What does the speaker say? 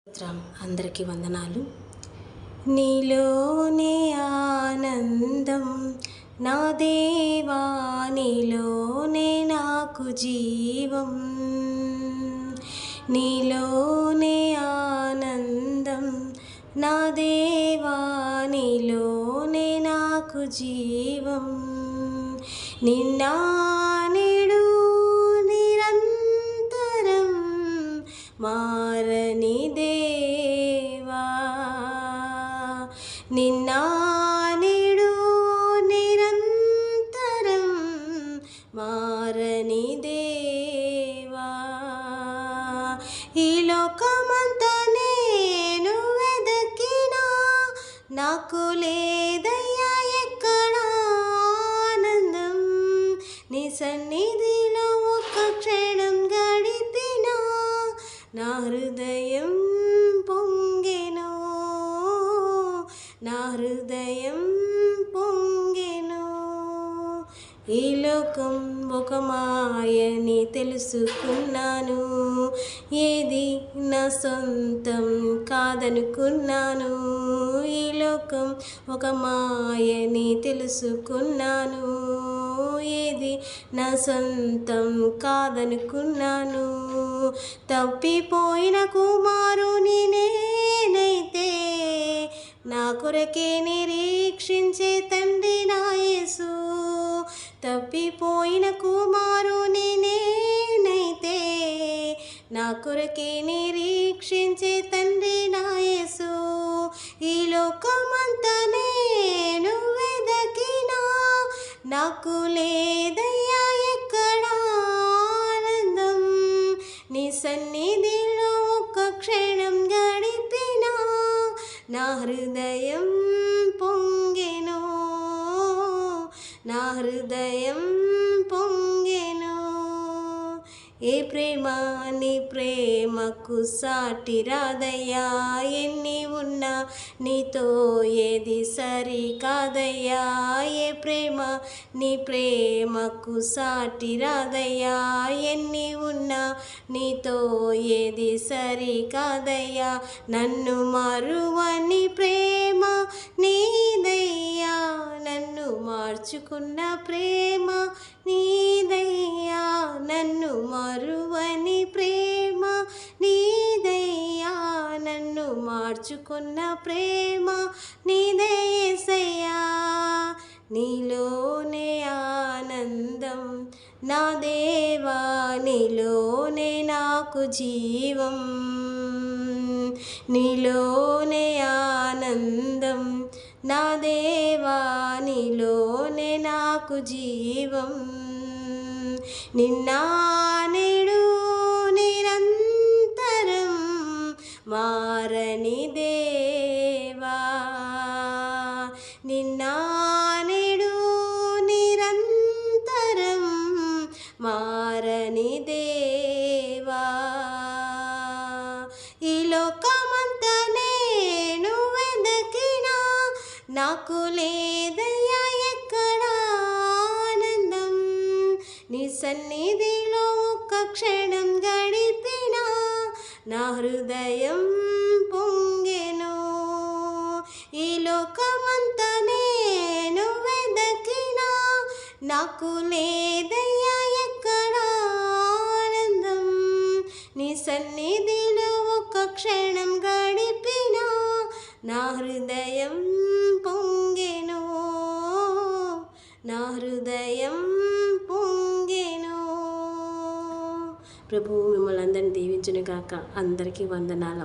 స్తోత్రం. అందరికీ వందనాలు. నీలోనే ఆనందం నా దేవా, నీలోనే నాకు జీవం. నీలోనే ఆనందం నా దేవా, నీలోనే నాకు జీవం. నిన్నా నేడు నిరంతరం మారని దేవా, నిన్నా నేడు నిరంతరం మారని దేవా. ఈ లోకమంతా నేను వెదకినా నాకు లేదయ్యా ఎక్కడ ఆనందం. నీ సన్నిధిలో ఒక్క క్షణం గడిపినా నా హృదయం పొంగెను, నా హృదయం పొంగెను. ఈ లోకం ఒక మాయని తెలుసుకున్నాను, ఏది నా సొంతం కాదనుకున్నాను. ఈ లోకం ఒక మాయని తెలుసుకున్నాను, ఏది నా సొంతం కాదనుకున్నాను. తప్పిపోయిన కుమారుని నేనైతే నా కొరకే నిరీక్షించే తండ్రి నా యేసు. తప్పిపోయిన కుమారుని నేనైతే నా కొరకే నిరీక్షించే తండ్రి నా యేసు. ఈ లోకమంతా నేను వెదకినా నాకు లేదయ్యా ఎక్కడ ఆనందం. నీ సన్నిధిలో ఒక్క క్షణం గడిపినా నా హృదయం పొంగెను, నా హృదయం పొంగెను. ఏ ప్రేమ నీ ప్రేమకు సాటి రాదయ్యా, ఎన్ని ఉన్నా నీతో ఏది సరి కాదయ్యా. ఏ ప్రేమ నీ ప్రేమకు సాటి రాదయ్యా, ఎన్ని ఉన్నా నీతో ఏది సరి కాదయ్యా. నన్ను మరువని ప్రేమ నీదయ్యా, నన్ను మార్చుకున్న ప్రేమ నీదయ్యా. నన్ను మరువని ప్రేమ నీదయ్యా, నన్ను మార్చుకున్న ప్రేమ నీదే యేసయ్యా. నీలోనే ఆనందం నా దేవా, నీలోనే నాకు జీవం. నీలోనే ఆనందం నా దేవా, నీలోనే నాకు జీవం. నిన్నా నేడు నిరంతరం మారని దేవా, నిన్నా నేడు నిరంతరం మారని దేవా. ఈ లోకమంతా నేను వెదకినా నాకు లేదయ్యా ఎక్కడ ఆనందం. నీ సన్నిధిలో ఒక్క క్షణం గడిపినా నా హృదయం పొంగెను. ఈ లోకమంతా నేను వెదకినా నాకు లేదయ్యా ఎక్కడ ఆనందం. నీ సన్నిధిలో ఒక్క క్షణం గడిపినా నా హృదయం పొంగెను, నా హృదయం పొంగెను. ప్రభువు మిమ్మల్ని అందరినీ దీవించును గాక. అందరికీ వందనాలు.